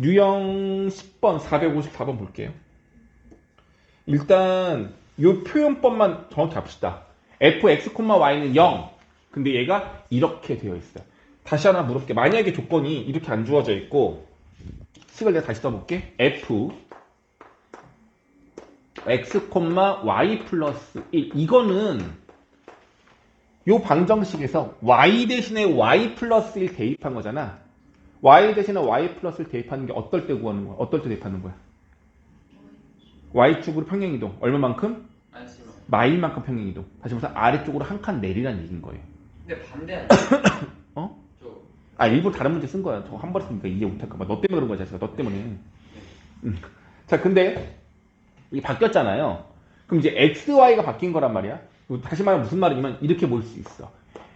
유형 10번 454번 볼게요. 일단 이 표현법만 정확히 합시다. fx, y는 0. 근데 얘가 이렇게 되어 있어요. 다시 하나 물어볼게. 만약에 조건이 이렇게 안 주어져 있고 식을 내가 다시 써볼게. f x, y 플러스 1. 이거는 요 방정식에서 y 대신에 y 플러스 1 대입한 거잖아. y 대신에 y 플러스 1 대입하는 게 어떨 때 구하는 거야? 어떨 때 대입하는 거야? y축으로 평행이동. 얼마만큼? 마일만큼 평행이동. 다시 말해서 아래쪽으로 한 칸 내리라는 얘기인 거예요. 근데 반대 아니야? 어? 저 아, 일부러 다른 문제 쓴 거야. 저 한 번 쓰니까 이해 못할까봐. 너 때문에 그런 거야, 자식아. 너 때문에. 자, 근데 이게 바뀌었잖아요. 그럼 이제 x, y가 바뀐 거란 말이야. 다시 말하면 무슨 말이냐면 이렇게 볼 수 있어.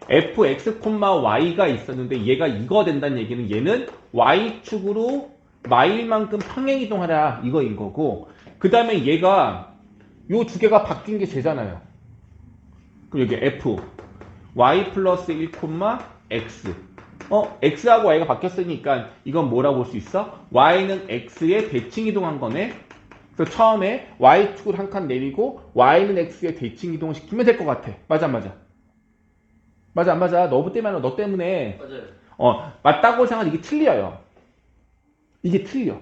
fx, y가 있었는데 얘가 이거 된다는 얘기는 얘는 y축으로 마일만큼 평행이동하라 이거인 거고, 그 다음에 얘가 요 두 개가 바뀐 게 쟤잖아요. 그럼 여기 f y 플러스 1, x x하고 y가 바뀌었으니까 이건 뭐라고 볼 수 있어? y는 x에 대칭 이동한 거네. 그래서 처음에 y축을 한 칸 내리고 y는 x에 대칭 이동을 시키면 될 것 같아. 맞아 안 맞아? 맞아 안 맞아? 너 때문에 너 때문에 맞아요. 맞다고 생각하면 이게 틀려요. 이게 틀려.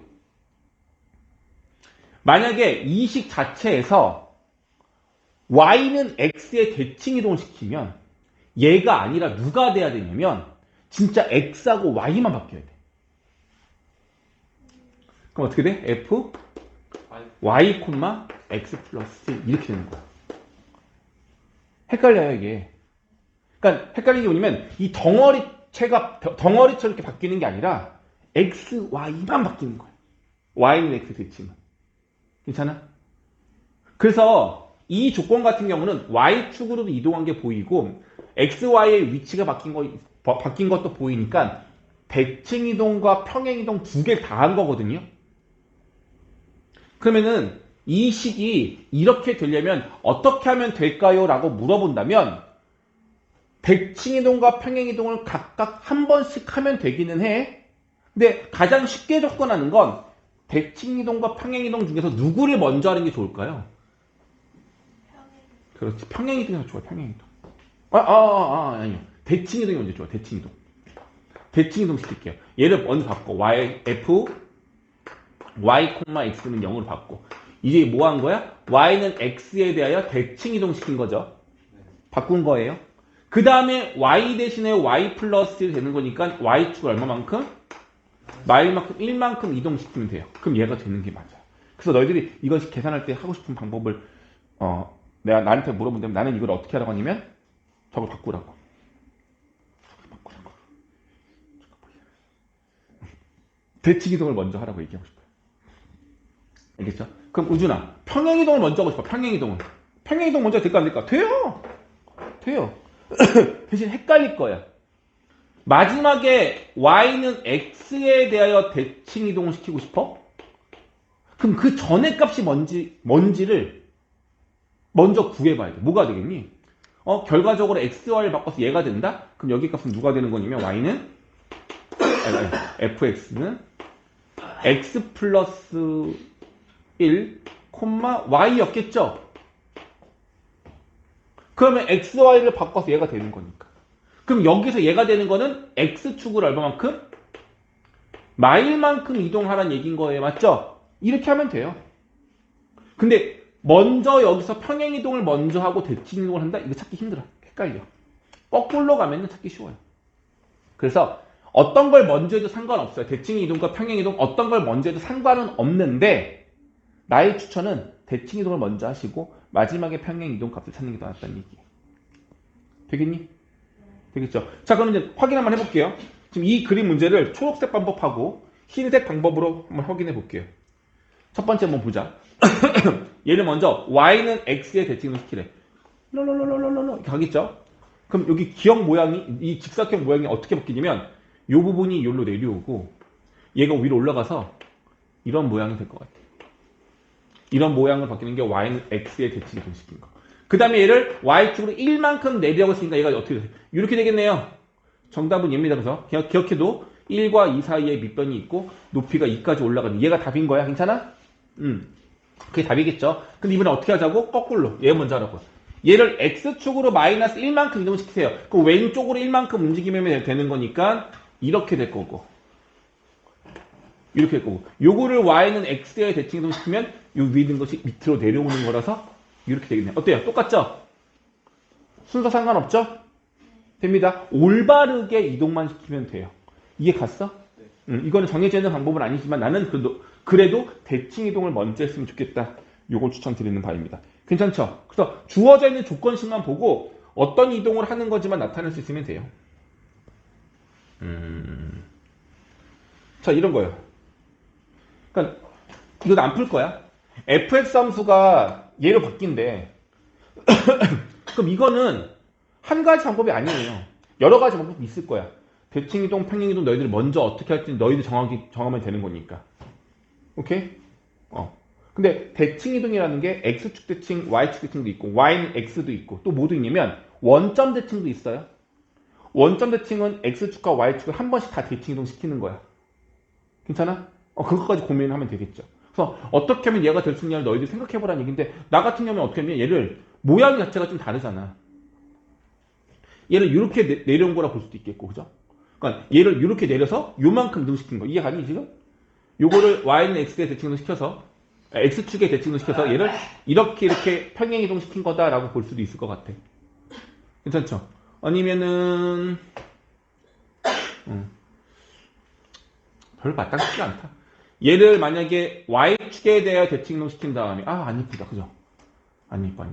만약에 이 식 자체에서 y는 x에 대칭 이동을 시키면 얘가 아니라 누가 돼야 되냐면 진짜 x하고 y만 바뀌어야 돼. 그럼 어떻게 돼? f y, x 플러스 1 이렇게 되는 거야. 헷갈려요 이게. 그러니까 헷갈리는 게 뭐냐면 이 덩어리처럼 이렇게 바뀌는 게 아니라 x, y만 바뀌는 거야. y는 x 대칭은. 괜찮아? 그래서 이 조건 같은 경우는 y축으로도 이동한 게 보이고 x, y의 위치가 바뀐 것도 보이니까 대칭 이동과 평행 이동 두 개 다 한 거거든요. 그러면은 이 식이 이렇게 되려면 어떻게 하면 될까요? 라고 물어본다면 대칭 이동과 평행 이동을 각각 한 번씩 하면 되기는 해. 근데 가장 쉽게 접근하는 건 대칭 이동과 평행 이동 중에서 누구를 먼저 하는 게 좋을까요? 그렇지. 평행 이동이 더 좋아. 평행 이동. 아니요. 대칭 이동이 먼저 좋아. 대칭 이동. 대칭 이동 시킬게요. 얘를 먼저 바꿔. y, x는 0으로 바꿔. 이제 뭐 한 거야? y는 x에 대하여 대칭 이동 시킨 거죠. 바꾼 거예요. 그 다음에 y 대신에 y 플러스 1 되는 거니까 y축 얼마만큼? 마일만큼 1만큼 이동시키면 돼요. 그럼 얘가 되는 게 맞아요. 그래서 너희들이 이걸 계산할 때 하고 싶은 방법을 내가 나한테 물어본다면 나는 이걸 어떻게 하라고 하냐면 저걸 바꾸라고. 대칭 이동을 먼저 하라고 얘기하고 싶어요. 알겠죠? 그럼 우준아, 평행 이동을 먼저 하고 싶어. 평행 이동을. 평행 이동 먼저 될까 안 될까? 돼요. 돼요. 대신 헷갈릴 거야. 마지막에 y는 x에 대하여 대칭 이동을 시키고 싶어? 그럼 그 전에 값이 뭔지를 먼저 구해봐야 돼. 뭐가 되겠니? 결과적으로 x, y를 바꿔서 얘가 된다? 그럼 여기 값은 누가 되는 거냐면 y는 fx는 x 플러스 1, y였겠죠? 그러면 x, y를 바꿔서 얘가 되는 거니까. 그럼 여기서 얘가 되는 거는 x축을 얼마만큼? 마일만큼 이동하라는 얘기인 거예요. 맞죠? 이렇게 하면 돼요. 근데 먼저 여기서 평행 이동을 먼저 하고 대칭 이동을 한다? 이거 찾기 힘들어. 헷갈려. 거꾸로 가면 찾기 쉬워요. 그래서 어떤 걸 먼저 해도 상관없어요. 대칭 이동과 평행 이동 어떤 걸 먼저 해도 상관은 없는데 나의 추천은 대칭 이동을 먼저 하시고 마지막에 평행 이동 값을 찾는 게 더 낫다는 얘기예요. 되겠니? 되겠죠? 자, 그럼 이제 확인 한번 해볼게요. 지금 이 그림 문제를 초록색 방법하고 흰색 방법으로 한번 확인해 볼게요. 첫 번째 한번 보자. 얘를 먼저 y는 x에 대칭을 시키래. 이렇게 가겠죠? 그럼 여기 기억 모양이 이 직사각 모양이 어떻게 바뀌냐면 이 부분이 여기로 내려오고 얘가 위로 올라가서 이런 모양이 될 것 같아요. 이런 모양을 바뀌는 게 y는 x에 대칭 이동시킨 거. 그 다음에 얘를 y축으로 1만큼 내리라고 했으니까 얘가 어떻게 돼요? 이렇게 되겠네요. 정답은 얘입니다. 그래서 기억해도 1과 2 사이에 밑변이 있고 높이가 2까지 올라가는 얘가 답인 거야. 괜찮아? 그게 답이겠죠. 근데 이번에 어떻게 하자고? 거꾸로. 얘 먼저 하라고. 얘를 x축으로 마이너스 1만큼 이동시키세요. 그럼 왼쪽으로 1만큼 움직이면 되는 거니까 이렇게 될 거고 이렇게 될 거고 요거를 y는 x에 대칭 이동시키면 요 위에 있는 것이 밑으로 내려오는 거라서 이렇게 되겠네요. 어때요? 똑같죠? 순서 상관없죠? 됩니다. 올바르게 이동만 시키면 돼요. 이해 갔어? 이거는 정해져 있는 방법은 아니지만 나는 그래도 대칭 이동을 먼저 했으면 좋겠다. 요걸 추천드리는 바입니다. 괜찮죠? 그래서 주어져 있는 조건식만 보고 어떤 이동을 하는 거지만 나타낼 수 있으면 돼요. 자, 이런 거예요. 그러니까 이건 안 풀 거야. fx 함수가 얘로 바뀐대. 그럼 이거는 한 가지 방법이 아니에요. 여러 가지 방법이 있을 거야. 대칭이동, 평행이동 너희들이 먼저 어떻게 할지 너희들이 정하면 되는 거니까. 오케이? 근데 대칭이동이라는 게 x축 대칭, y축 대칭도 있고 y는 x도 있고 또 뭐도 있냐면 원점 대칭도 있어요. 원점 대칭은 x축과 y축을 한 번씩 다 대칭이동 시키는 거야. 괜찮아? 그것까지 고민하면 되겠죠. 그래서 어떻게 하면 얘가 될 수 있냐를 너희들이 생각해보라는 얘기인데 나 같은 경우는 어떻게 하면 얘를 모양 자체가 좀 다르잖아. 얘를 이렇게 내려온 거라 볼 수도 있겠고, 그죠? 그러니까 얘를 이렇게 내려서 요만큼 이동시킨 거. 이해가니 지금? 요거를 y는 x에 대칭이동 시켜서 x축에 대칭이동 시켜서 얘를 이렇게 평행 이동시킨 거다라고 볼 수도 있을 것 같아. 괜찮죠? 아니면은 별 마땅치가 않다. 얘를 만약에 y축에 대하여 대칭이동 시킨 다음에 안 이쁘다, 그죠? 안 이뻐.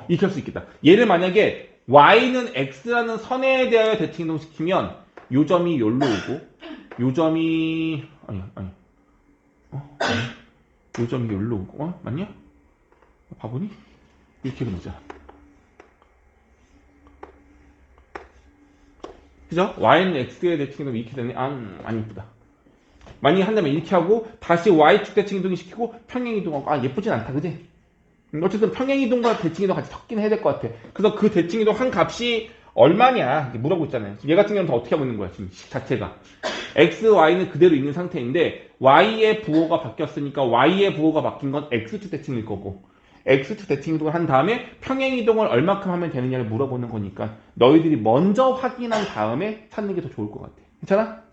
이렇게 할 수 있겠다. 얘를 만약에 y는 x라는 선에 대하여 대칭이동 시키면 요 점이 여기로 오고 요 점이 요 점이 여기로 오고 맞냐? 바보니? 이렇게 그러자. 그죠? y는 x에 대칭이동 이렇게 되네. 안 이쁘다. 만약에 한다면 이렇게 하고 다시 y축 대칭이동 시키고 평행이동하고 예쁘진 않다, 그지? 어쨌든 평행이동과 대칭이동 같이 섞긴 해야 될 것 같아. 그래서 그 대칭이동 한 값이 얼마냐 물어보고 있잖아요. 얘 같은 경우는 어떻게 하고 있는 거야 지금 식 자체가. x, y는 그대로 있는 상태인데 y의 부호가 바뀌었으니까 y의 부호가 바뀐 건 x축 대칭일 거고 x축 대칭이동을 한 다음에 평행이동을 얼마큼 하면 되느냐를 물어보는 거니까 너희들이 먼저 확인한 다음에 찾는 게 더 좋을 것 같아. 괜찮아?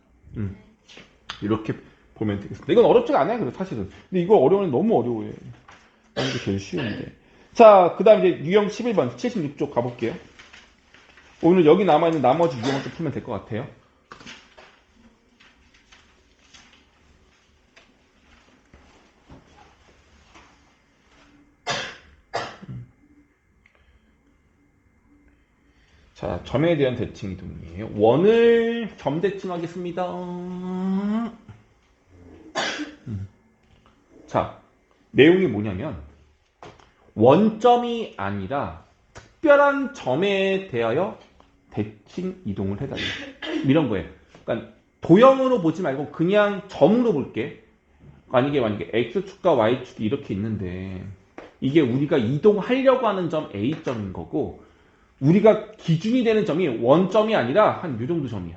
이렇게 보면 되겠습니다. 이건 어렵지가 않아요, 그래도 사실은. 근데 이거 어려우면 너무 어려워요. 이게 제일 쉬운데. 자, 그 다음 이제 유형 11번 76쪽 가볼게요. 오늘 여기 남아있는 나머지 유형을 좀 풀면 될 것 같아요. 자, 점에 대한 대칭 이동이에요. 원을 점 대칭하겠습니다. 자, 내용이 뭐냐면 원점이 아니라 특별한 점에 대하여 대칭 이동을 해달라. 이런 거예요. 그러니까 도형으로 보지 말고 그냥 점으로 볼게. 만약에 x축과 y축이 이렇게 있는데 이게 우리가 이동하려고 하는 점 A점인 거고 우리가 기준이 되는 점이 원점이 아니라 한 요 정도 점이야.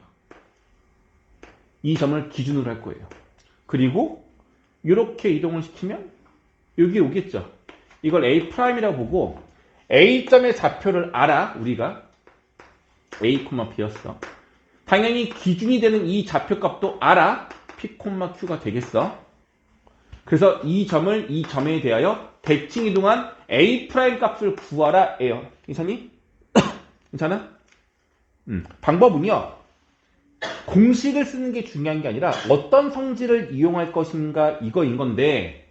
이 점을 기준으로 할 거예요. 그리고 이렇게 이동을 시키면 여기 오겠죠. 이걸 A'이라고 보고 A점의 좌표를 알아. 우리가 A, B였어. 당연히 기준이 되는 이 좌표값도 알아. P, Q가 되겠어. 그래서 이 점에 대하여 대칭 이동한 A' 값을 구하라 에요. 괜찮니? 괜찮아? 방법은요. 공식을 쓰는 게 중요한 게 아니라 어떤 성질을 이용할 것인가 이거인 건데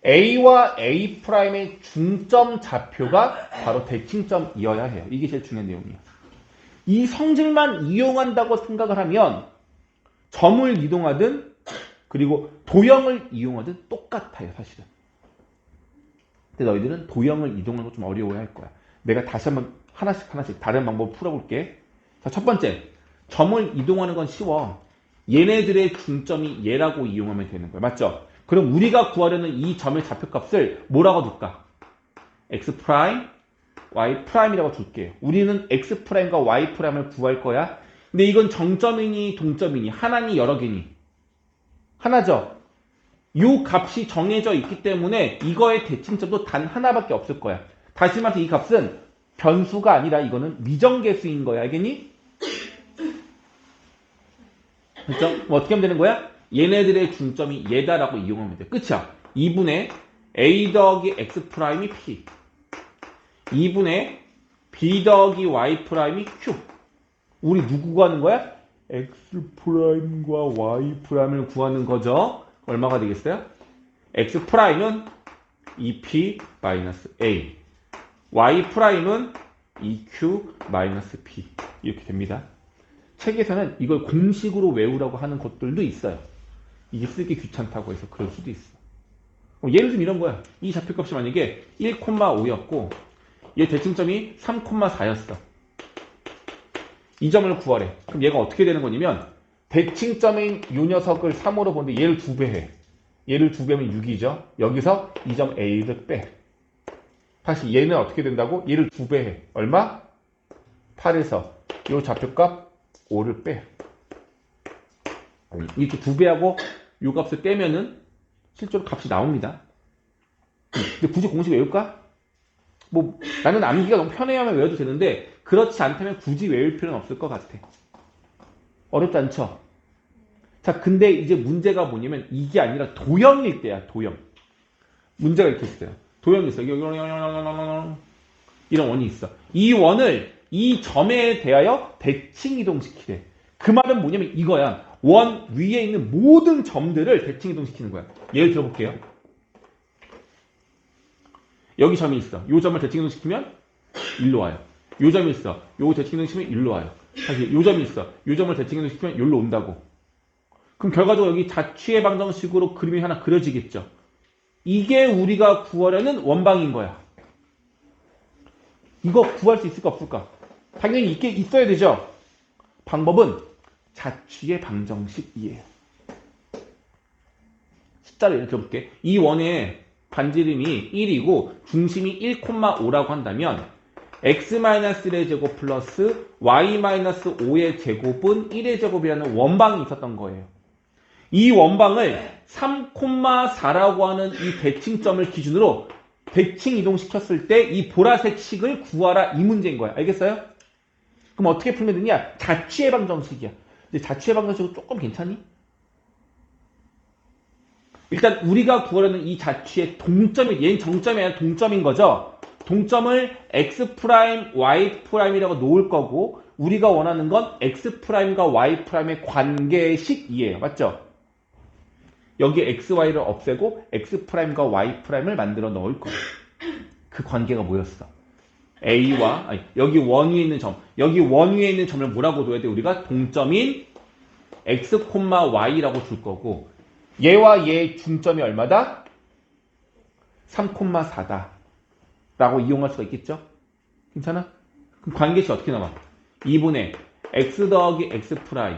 A와 A'의 중점 좌표가 바로 대칭점이어야 해요. 이게 제일 중요한 내용이에요. 이 성질만 이용한다고 생각을 하면 점을 이동하든 그리고 도형을 이용하든 똑같아요, 사실은. 근데 너희들은 도형을 이동하는 거 좀 어려워할 거야. 내가 다시 한번 하나씩 다른 방법을 풀어볼게. 자, 첫 번째. 점을 이동하는 건 쉬워. 얘네들의 중점이 얘라고 이용하면 되는 거야. 맞죠? 그럼 우리가 구하려는 이 점의 좌표값을 뭐라고 둘까? x', y', 이라고 둘게요. 우리는 x'과 y'을 구할 거야. 근데 이건 정점이니 동점이니 하나니 여러 개니? 하나죠. 이 값이 정해져 있기 때문에 이거의 대칭점도 단 하나밖에 없을 거야. 다시 말해서 이 값은 변수가 아니라 이거는 미정계수인 거야. 알겠니? 그렇죠? 뭐 어떻게 하면 되는 거야? 얘네들의 중점이 얘다라고 이용하면 돼. 끝이야. 2분의 a 더하기 x 프라임이 p 2분의 b 더하기 y 프라임이 q. 우리 누구 구하는 거야? x 프라임과 y 프라임을 구하는 거죠. 얼마가 되겠어요? x 프라임은 2p 마이너스 a, y 프라임은 2q 마이너스 p 이렇게 됩니다. 책에서는 이걸 공식으로 외우라고 하는 것들도 있어요. 이게 쓰기 귀찮다고 해서 그럴 수도 있어. 예를 들면 이런 거야. 이 좌표값이 만약에 1,5였고 얘 대칭점이 3,4였어. 이 점을 구하래. 그럼 얘가 어떻게 되는 거냐면 대칭점인 이 녀석을 3으로 보는데 얘를 2배 해. 얘를 2배면 6이죠. 여기서 이 점 A를 빼. 다시 얘는 어떻게 된다고? 얘를 2배 해. 얼마? 8에서 이 좌표값 5를 빼. 이렇게 2배하고 이 값을 떼면은 실제로 값이 나옵니다. 근데 굳이 공식 외울까? 뭐 나는 암기가 너무 편해야만 외워도 되는데 그렇지 않다면 굳이 외울 필요는 없을 것 같아. 어렵지 않죠? 자, 근데 이제 문제가 뭐냐면 이게 아니라 도형일 때야, 도형. 문제가 이렇게 있어요. 도형이 있어. 이런 원이 있어. 이 원을 이 점에 대하여 대칭 이동시키래. 그 말은 뭐냐면 이거야. 원 위에 있는 모든 점들을 대칭 이동시키는 거야. 예를 들어볼게요. 여기 점이 있어. 이 점을 대칭 이동시키면 일로 와요. 이 점이 있어. 요 대칭 이동시키면 일로 와요. 다시 이 점이 있어. 이 점을 대칭 이동시키면 일로 온다고. 그럼 결과적으로 여기 자취의 방정식으로 그림이 하나 그려지겠죠. 이게 우리가 구하려는 원방인 거야. 이거 구할 수 있을까 없을까? 당연히 있어야 되죠. 방법은 자취의 방정식이에요. 숫자를 예를 들어볼게. 이 원의 반지름이 1이고 중심이 1,5라고 한다면 x-1의 제곱 플러스 y-5의 제곱은 1의 제곱이라는 원방이 있었던 거예요. 이 원방을 3,4라고 하는 이 대칭점을 기준으로 대칭 이동시켰을 때 이 보라색 식을 구하라 이 문제인 거야. 알겠어요? 그럼 어떻게 풀면 되냐? 자취의 방정식이야. 근데 자취의 방정식은 조금 괜찮니? 일단 우리가 구하려는 이 자취의 동점이 얘는 정점이 아니라 동점인 거죠. 동점을 x 프라임, y 프라임이라고 놓을 거고 우리가 원하는 건 x 프라임과 y 프라임의 관계식이에요. 맞죠? 여기 x, y를 없애고 x 프라임과 y 프라임을 만들어 넣을 거예요. 그 관계가 뭐였어? 여기 원 위에 있는 점, 여기 원 위에 있는 점을 뭐라고 둬야 돼? 우리가 동점인 x, y라고 줄 거고 얘와 얘의 중점이 얼마다? 3,4다 라고 이용할 수가 있겠죠? 괜찮아? 그럼 관계식 어떻게 나와? 2분의 x 더하기 x 프라임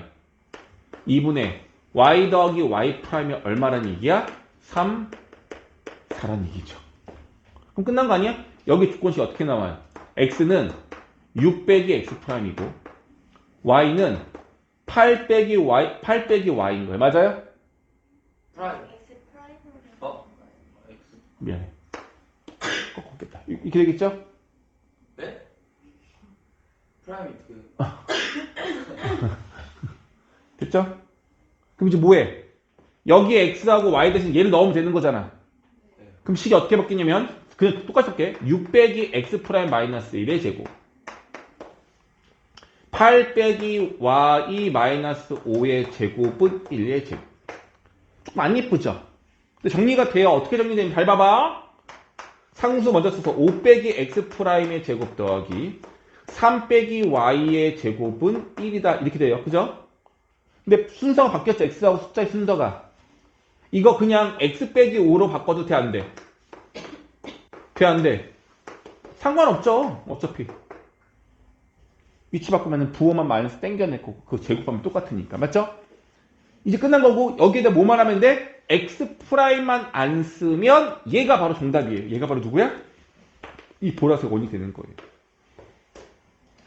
2분의 y 더하기 y 프라임이 얼마란 얘기야? 3, 4란 얘기죠. 그럼 끝난 거 아니야? 여기 조건식 어떻게 나와요? x는 6 빼기 x 프라임이고 y는 8 빼기 y인 거예요. 맞아요? 프라임. 미안해. 꺾었겠다. 이렇게 되겠죠? 네? 프라임이 그. 됐죠? 그럼 이제 뭐해? 여기에 x하고 y 대신 얘를 넣으면 되는 거잖아. 네. 그럼 식이 어떻게 바뀌냐면 그냥 똑같이 할게. 6 빼기 x 프라임 마이너스 1의 제곱 8 빼기 y 마이너스 5의 제곱은 1의 제곱. 조금 안 예쁘죠? 근데 정리가 돼요. 어떻게 정리되면 잘 봐봐. 상수 먼저 써서 5 빼기 x 프라임의 제곱 더하기 3 빼기 y의 제곱은 1이다. 이렇게 돼요. 그죠? 근데 순서가 바뀌었죠. x하고 숫자의 순서가. 이거 그냥 x 빼기 5로 바꿔도 돼, 안 돼? 돼, 안 돼? 상관없죠. 어차피. 위치 바꾸면 부호만 마이너스 땡겨낼 거고 그 제곱하면 똑같으니까. 맞죠? 이제 끝난 거고 여기에다 뭐만 하면 돼? x 프라임만 안 쓰면 얘가 바로 정답이에요. 얘가 바로 누구야? 이 보라색 원이 되는 거예요.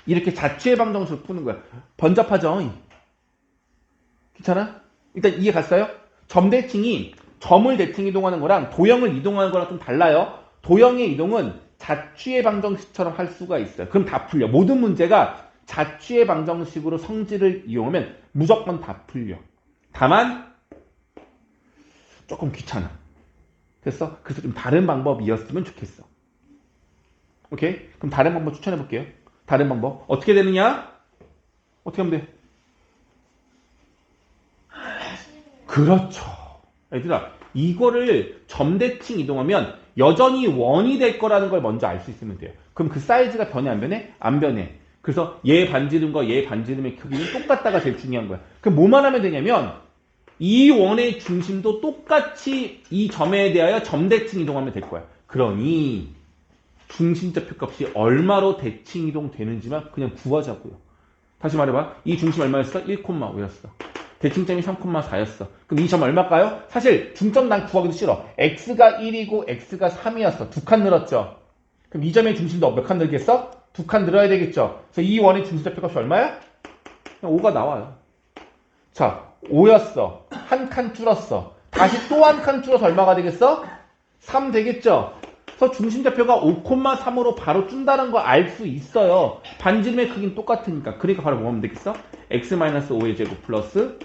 이렇게 자취의 방정식으로 푸는 거야. 번잡하죠? 괜찮아? 일단 이해 갔어요? 점 대칭이 점을 대칭 이동하는 거랑 도형을 이동하는 거랑 좀 달라요. 도형의 이동은 자취의 방정식처럼 할 수가 있어요. 그럼 다 풀려. 모든 문제가 자취의 방정식으로 성질을 이용하면 무조건 다 풀려. 다만 조금 귀찮아. 됐어? 그래서 좀 다른 방법이었으면 좋겠어. 오케이? 그럼 다른 방법 추천해 볼게요. 다른 방법. 어떻게 되느냐? 어떻게 하면 돼? 그렇죠. 얘들아, 이거를 점대칭 이동하면 여전히 원이 될 거라는 걸 먼저 알 수 있으면 돼요. 그럼 그 사이즈가 변해 안 변해? 안 변해. 그래서 얘 반지름과 얘 반지름의 크기는 똑같다가 제일 중요한 거야. 그럼 뭐만 하면 되냐면 이 원의 중심도 똑같이 이 점에 대하여 점대칭 이동하면 될 거야. 그러니 중심좌표 값이 얼마로 대칭 이동되는지만 그냥 구하자고요. 다시 말해봐. 이 중심 얼마였어? 1,5였어. 대칭점이 3,4였어. 그럼 이 점 얼마일까요? 사실 중점 난 구하기도 싫어. x가 1이고 x가 3이었어. 두 칸 늘었죠. 그럼 이 점의 중심도 몇 칸 늘겠어? 두 칸 늘어야 되겠죠. 그래서 이 원의 중심좌표 값이 얼마야? 그냥 5가 나와요. 자, 5였어. 한 칸 줄었어. 다시 또 한 칸 줄어서 얼마가 되겠어? 3 되겠죠. 그래서 중심좌표가 5,3으로 바로 준다는 거 알 수 있어요. 반지름의 크기는 똑같으니까. 그러니까 바로 뭐 하면 되겠어? x-5의 제곱 플러스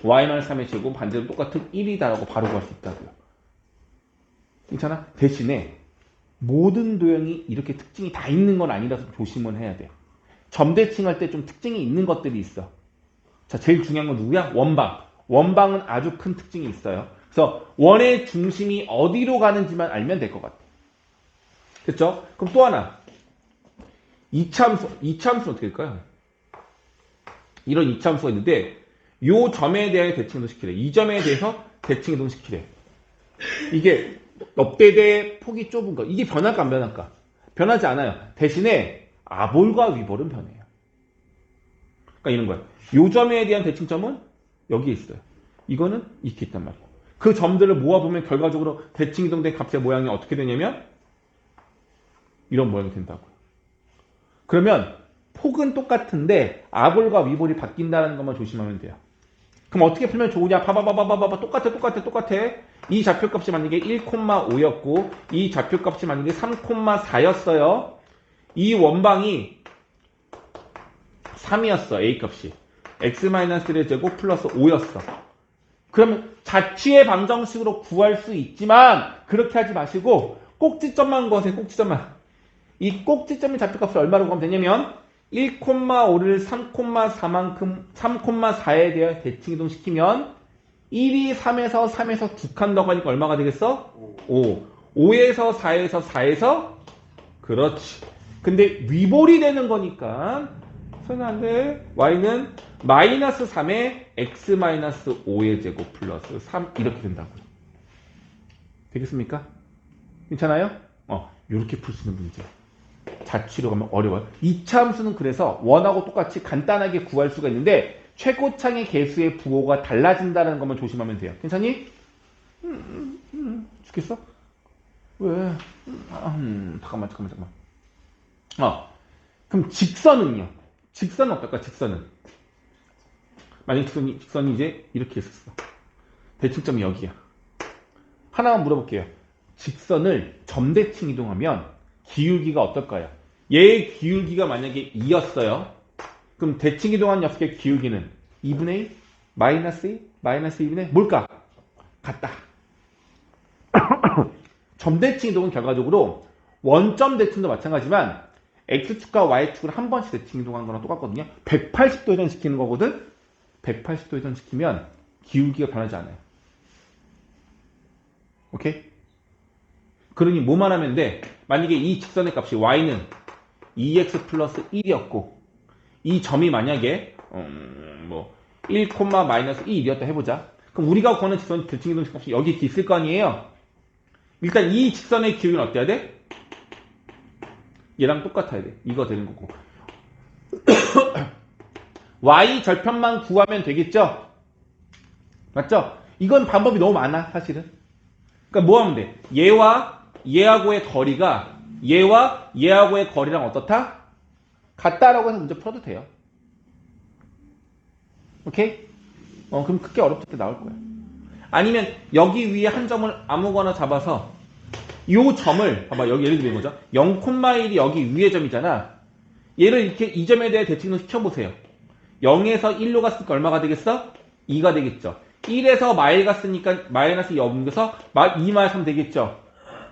y-3의 제곱 반지름 똑같은 1이다라고 바로 구할 수 있다고요. 괜찮아? 대신에 모든 도형이 이렇게 특징이 다 있는 건 아니라서 조심은 해야 돼. 점대칭할 때 좀 특징이 있는 것들이 있어. 자, 제일 중요한 건 누구야? 원방. 원방은 아주 큰 특징이 있어요. 그래서 원의 중심이 어디로 가는지만 알면 될 것 같아. 됐죠? 그럼 또 하나. 이차함수는 어떻게 될까요? 이런 이차함수가 있는데 요 점에 대해 대칭 이동시키래. 이 점에 대해서 대칭 이동시키래. 이게 넓대대 폭이 좁은 거. 이게 변할까 안 변할까? 변하지 않아요. 대신에 아볼과 위볼은 변해요. 그러니까 이런 거야. 요 점에 대한 대칭점은 여기에 있어요. 이거는 이렇게 있단 말이에요. 그 점들을 모아보면 결과적으로 대칭 이동된 값의 모양이 어떻게 되냐면 이런 모양이 된다고요. 그러면 폭은 똑같은데 아볼과 위볼이 바뀐다는 것만 조심하면 돼요. 그럼 어떻게 풀면 좋으냐? 봐봐. 똑같아. 이 좌표값이 만약에 1,5였고 이 좌표값이 만약에 3,4였어요. 이 원방이 3이었어. A값이. x-1의 제곱 플러스 5였어. 그러면 자취의 방정식으로 구할 수 있지만 그렇게 하지 마시고 꼭지점만 구하세요. 꼭지점만. 이 꼭지점의 좌표값을 얼마로 구하면 되냐면 1,5를 3,4에 대해 대칭 이동시키면 1이 3에서 두 칸 더 가니까 얼마가 되겠어? 5. 5에서 4에서 그렇지. 근데 위볼이 되는 거니까 손 안 돼. y는 마이너스 3에 x-5의 제곱 플러스 3 이렇게 된다고요. 되겠습니까? 괜찮아요? 이렇게 풀 수 있는 문제. 자취로 가면 어려워요. 2차 함수는 그래서 원하고 똑같이 간단하게 구할 수가 있는데 최고창의 개수의 부호가 달라진다는 것만 조심하면 돼요. 괜찮니? 죽겠어? 왜? 잠깐만. 그럼 직선은요? 직선은 어떨까? 직선은 만약 직선이 이제 이렇게 있었어. 대칭점이 여기야. 하나만 물어볼게요. 직선을 점대칭 이동하면 기울기가 어떨까요? 얘의 기울기가 만약에 2였어요. 그럼 대칭 이동한 녀석의 기울기는 2분의 1? 마이너스 2? 마이너스 2분의 1? 뭘까? 같다. 점대칭 이동은 결과적으로 원점 대칭도 마찬가지지만 X축과 Y축을 한 번씩 대칭 이동하는 거랑 똑같거든요. 180도 회전시키는 거거든? 180도 회전시키면 기울기가 변하지 않아요. 오케이? 그러니 뭐만 하면 돼? 만약에 이 직선의 값이 Y는 2x 플러스 1이었고 이 점이 만약에 1, 마이너스 1이었다 해보자. 그럼 우리가 구하는 직선 대칭 이동 값이 여기 이렇게 있을 거 아니에요? 일단 이 직선의 기울기는 어때야 돼? 얘랑 똑같아야 돼. 이거 되는 거고. y 절편만 구하면 되겠죠? 맞죠? 이건 방법이 너무 많아, 사실은. 그러니까 뭐 하면 돼? 얘와 얘하고의 거리가 얘와 얘하고의 거리랑 어떻다? 같다라고 해서 문제 풀어도 돼요. 오케이? 그럼 크게 어렵을 때 나올 거야. 아니면 여기 위에 한 점을 아무거나 잡아서 요 점을 봐봐. 여기 예를 들면 거죠. 0,1이 여기 위에 점이잖아. 얘를 이렇게 이 점에 대해 대칭을 시켜보세요. 0에서 1로 갔으니까 얼마가 되겠어? 2가 되겠죠. 1에서 마일 갔으니까 마이너스 2 옮겨서 2 마이 3 되겠죠.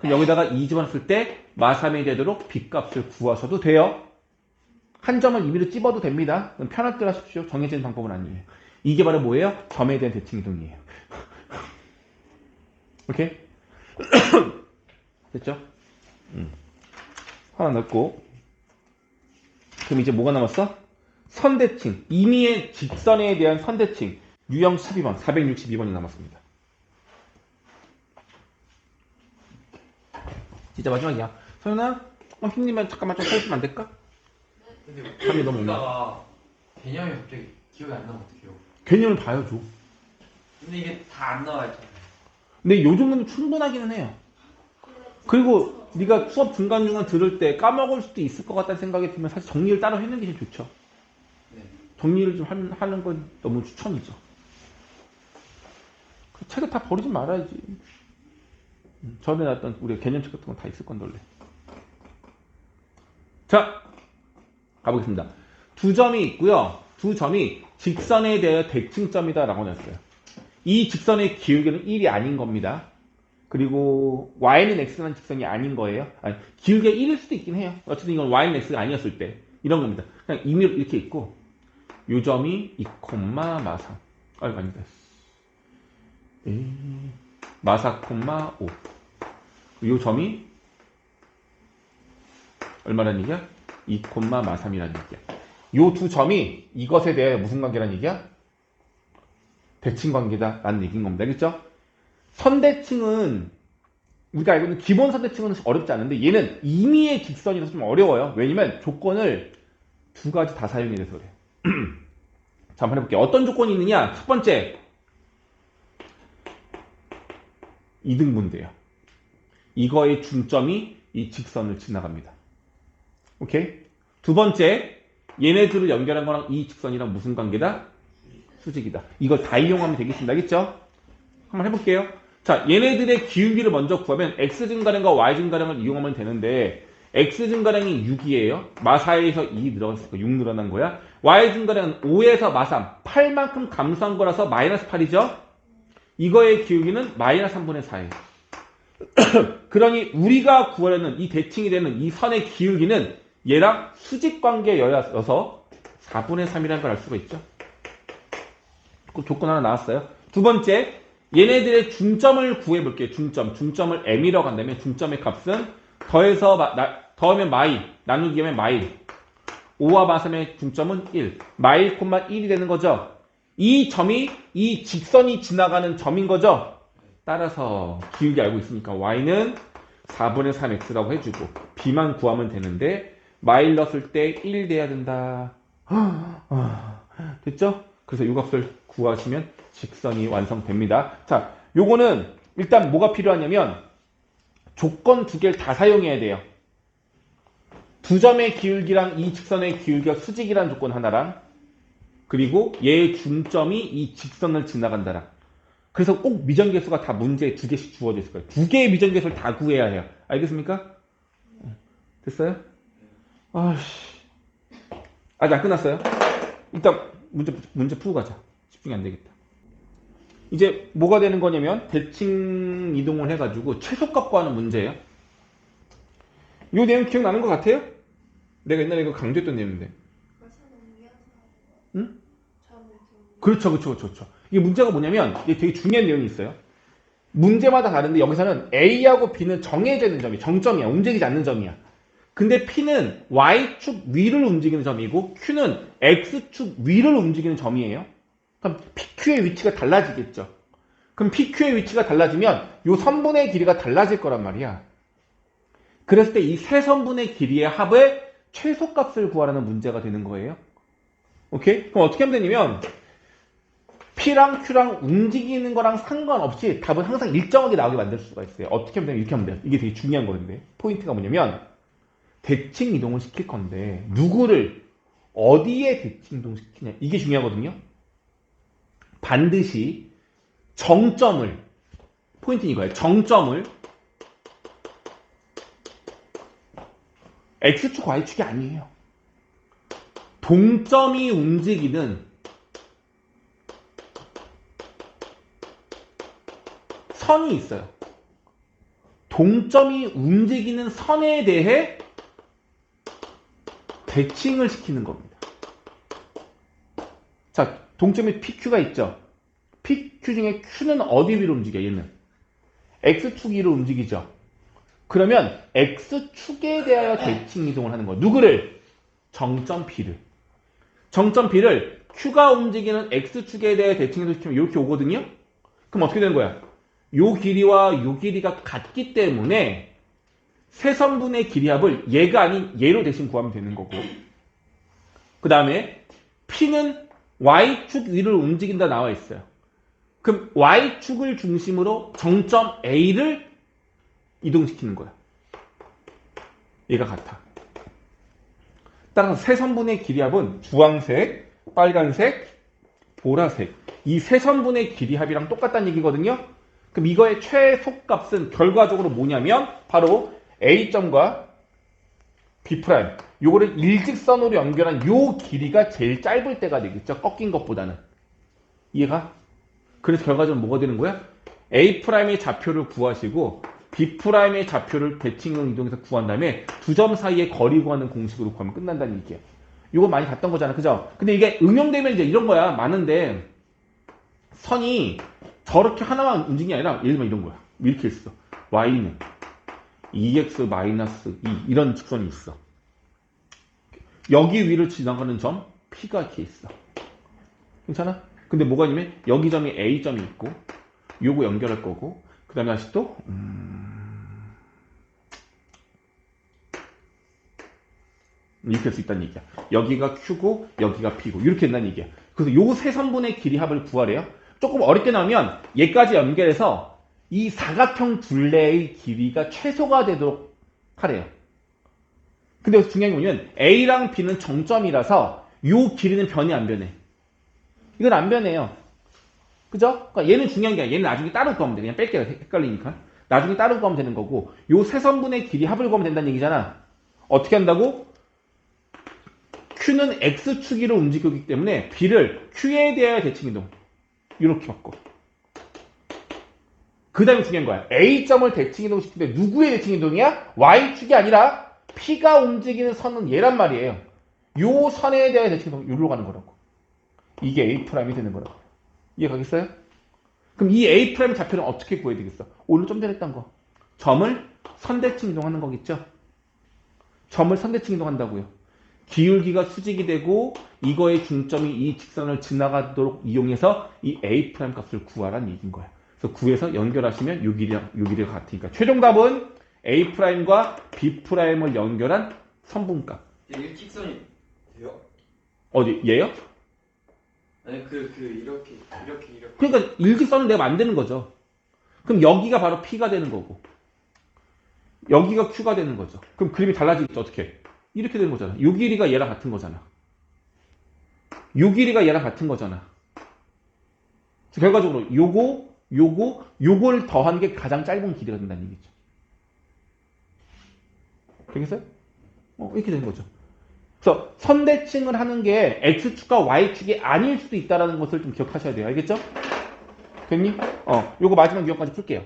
그럼 여기다가 2 집어넣었을 때 마3이 되도록 빗값을 구하셔도 돼요. 한 점을 임의로 찝어도 됩니다. 그럼 편할 대로 하십시오. 정해진 방법은 아니에요. 이게 바로 뭐예요? 점에 대한 대칭 이동이에요. 오케이? 됐죠? 하나 넣고. 그럼 이제 뭐가 남았어? 선대칭. 임의의 직선에 대한 선대칭. 유형 12번, 462번이 남았습니다. 진짜 마지막이야. 소연아, 흰님만 잠깐만 좀 서주면 안 될까? 근데 감이 너무 보다가 개념이 갑자기 기억이 안 나면 어떡해요? 개념을 봐야죠. 근데 이게 다 안 나와 있잖아요. 근데 요 정도면 충분하기는 해요. 그리고 네가 수업 중간중간 들을 때 까먹을 수도 있을 것 같다는 생각이 들면 사실 정리를 따로 해놓는 게 제일 좋죠. 네. 정리를 좀 하는 건 너무 추천이죠. 그 책을 다 버리지 말아야지. 전에 나왔던 우리 개념책 같은 건 다 있을 건데 원래. 자, 가보겠습니다. 두 점이 있고요. 두 점이 직선에 대해 대칭점이다 라고 했어요. 이 직선의 기울기는 1이 아닌 겁니다. 그리고 y는 x라는 직선이 아닌 거예요. 아니, 기울기가 1일 수도 있긴 해요. 어쨌든 이건 y는 x가 아니었을 때 이런 겁니다. 그냥 임의로 이렇게 있고 요 점이 2, 마3 아니다. 마4, 5. 요 점이 얼마라는 얘기야? 2, 마3이라는 얘기야. 요 두 점이 이것에 대해 무슨 관계라는 얘기야? 대칭 관계다라는 얘기인 겁니다. 알겠죠? 선대칭은 우리가 알고 있는 기본 선대칭은 어렵지 않은데 얘는 임의의 직선이라서 좀 어려워요. 왜냐면 조건을 두 가지 다 사용해야 돼서 그래요. 자, 한번 해볼게요. 어떤 조건이 있느냐? 첫 번째, 이등분돼요. 이거의 중점이 이 직선을 지나갑니다. 오케이? 두 번째, 얘네들을 연결한 거랑 이 직선이랑 무슨 관계다? 수직이다. 이걸 다 이용하면 되겠습니다. 알겠죠? 한번 해볼게요. 자, 얘네들의 기울기를 먼저 구하면 x 증가량과 y 증가량을 이용하면 되는데 x 증가량이 6이에요. 마4에서 2 늘어났으니까 6 늘어난 거야. y 증가량은 5에서 마3, 8만큼 감소한 거라서 마이너스 8이죠? 이거의 기울기는 마이너스 3분의 4예요. 그러니 우리가 구하려는 이 대칭이 되는 이 선의 기울기는 얘랑 수직관계여서 4분의 3이라는 걸 알 수가 있죠. 그 조건 하나 나왔어요. 두 번째, 얘네들의 중점을 구해볼게요. 중점을 m이라고 한다면 중점의 값은 더하면 마일, 나누기 하면 마일. 5와 마3의 중점은 1. 마일, 1이 되는 거죠. 이 점이 이 직선이 지나가는 점인 거죠. 따라서 기울기 알고 있으니까 y는 4분의 3x라고 해주고 b만 구하면 되는데 마일 넣었을 때 1 돼야 된다. 됐죠? 그래서 이 값을 구하시면 직선이 완성됩니다. 자, 요거는 일단 뭐가 필요하냐면 조건 두 개를 다 사용해야 돼요. 두 점의 기울기랑 이 직선의 기울기가 수직이라는 조건 하나랑 그리고 얘의 중점이 이 직선을 지나간다랑. 그래서 꼭 미정계수가 다 문제에 두 개씩 주어져 있을 거예요. 두 개의 미정계수를 다 구해야 해요. 알겠습니까? 됐어요? 아씨. 아직 안 끝났어요. 일단 문제 풀고 가자. 집중이 안 되겠다. 이제 뭐가 되는 거냐면 대칭 이동을 해가지고 최소값 구하는 문제예요. 이 내용 기억나는 것 같아요? 내가 옛날에 이거 강조했던 내용인데. 응? 그렇죠. 이게 문제가 뭐냐면 이게 되게 중요한 내용이 있어요. 문제마다 다른데 여기서는 A하고 B는 정해져 있는 점이 정점이야. 움직이지 않는 점이야. 근데 P는 Y축 위를 움직이는 점이고 Q는 X축 위를 움직이는 점이에요. 그럼 PQ의 위치가 달라지겠죠. 그럼 PQ의 위치가 달라지면 이 선분의 길이가 달라질 거란 말이야. 그랬을 때 이 세 선분의 길이의 합의 최소값을 구하라는 문제가 되는 거예요. 오케이? 그럼 어떻게 하면 되냐면 P랑 Q랑 움직이는 거랑 상관없이 답은 항상 일정하게 나오게 만들 수가 있어요. 어떻게 하면 되냐면 이렇게 하면 돼요. 이게 되게 중요한 건데 포인트가 뭐냐면 대칭 이동을 시킬 건데 누구를 어디에 대칭 이동시키냐 이게 중요하거든요. 반드시 정점을 포인트는 이거예요. 정점을 X축, Y축이 아니에요. 동점이 움직이는 선이 있어요. 동점이 움직이는 선에 대해 대칭을 시키는 겁니다. 자, 동점에 PQ가 있죠. PQ 중에 Q는 어디 위로 움직여? 얘는 X축 위로 움직이죠. 그러면 X축에 대하여 대칭 이동을 하는 거예요. 누구를? 정점 B를. 정점 B를 Q가 움직이는 X축에 대해 대칭 이동시키면 이렇게 오거든요. 그럼 어떻게 되는 거야? 요 길이와 요 길이가 같기 때문에 세선분의 길이합을 얘가 아닌 얘로 대신 구하면 되는 거고, 그 다음에 P는 Y축 위를 움직인다 나와 있어요. 그럼 Y축을 중심으로 정점 A를 이동시키는 거야. 얘가 같아. 따라서 세선분의 길이합은 주황색, 빨간색, 보라색 이 세선분의 길이합이랑 똑같다는 얘기거든요. 그럼 이거의 최소값은 결과적으로 뭐냐면 바로 A점과 B', 요거를 일직선으로 연결한 요 길이가 제일 짧을 때가 되겠죠. 꺾인 것보다는. 이해가? 그래서 결과적으로 뭐가 되는 거야? A'의 좌표를 구하시고 B'의 좌표를 대칭으로 이동해서 구한 다음에 두 점 사이의 거리 구하는 공식으로 구하면 끝난다는 얘기야. 이거 많이 봤던 거잖아. 그죠? 근데 이게 응용되면 이제 이런 거야. 많은데 선이 저렇게 하나만 움직이는 게 아니라 예를 들면 이런 거야. 이렇게 있어. Y는 2x-2 이런 직선이 있어. 여기 위를 지나가는 점 P가 이렇게 있어. 괜찮아? 근데 뭐가 있냐면 여기 점이 A점이 있고 요거 연결할 거고 그 다음에 다시 또 이렇게 할 수 있다는 얘기야. 여기가 Q고 여기가 P고 이렇게 된다는 얘기야. 그래서 요 세 선분의 길이합을 구하래요. 조금 어렵게 나오면 얘까지 연결해서 이 사각형 둘레의 길이가 최소가 되도록 하래요. 근데 여기서 중요한 게 뭐냐면 A랑 B는 정점이라서 요 길이는 변이 안 변해. 이건 안 변해요. 그죠? 그러니까 얘는 중요한 게 아니라 얘는 나중에 따로 구하면 돼. 그냥 뺄게요. 헷갈리니까. 나중에 따로 구하면 되는 거고 요 세 선분의 길이 합을 구하면 된다는 얘기잖아. 어떻게 한다고? Q는 X축 위로 움직이기 때문에 B를 Q에 대하여 대칭이동. 이렇게 바꿔. 그 다음에 중요한 거야. A점을 대칭이동 시킬 때 누구의 대칭이동이야? Y축이 아니라 P가 움직이는 선은 얘란 말이에요. 요 선에 대하여 대칭이동 여기로 가는 거라고. 이게 A'이 되는 거라고. 이해가겠어요? 그럼 이 A' 좌표는 어떻게 구해야 되겠어? 오늘 좀 전에 했던 거. 점을 선대칭 이동하는 거겠죠? 점을 선대칭 이동한다고요. 기울기가 수직이 되고 이거의 중점이 이 직선을 지나가도록 이용해서 이 A' 값을 구하라는 얘기인 거야. 그래서 구해서 연결하시면 요 길이가 같으니까 최종 답은 A'과 B'을 연결한 선분값. 일직선이 돼요? 어디? 얘요? 아니 이렇게. 그러니까 일직선을 내가 만드는 거죠. 그럼 여기가 바로 P가 되는 거고 여기가 Q가 되는 거죠. 그럼 그림이 달라지겠죠. 어떻게? 이렇게 되는 거잖아. 요 길이가 얘랑 같은 거잖아. 요 길이가 얘랑 같은 거잖아. 결과적으로 요걸 더한 게 가장 짧은 길이가 된다는 얘기죠. 되겠어요? 이렇게 되는 거죠. 그래서 선대칭을 하는 게 X축과 Y축이 아닐 수도 있다는 것을 좀 기억하셔야 돼요. 알겠죠? 됐니? 요거 마지막 유형까지 풀게요.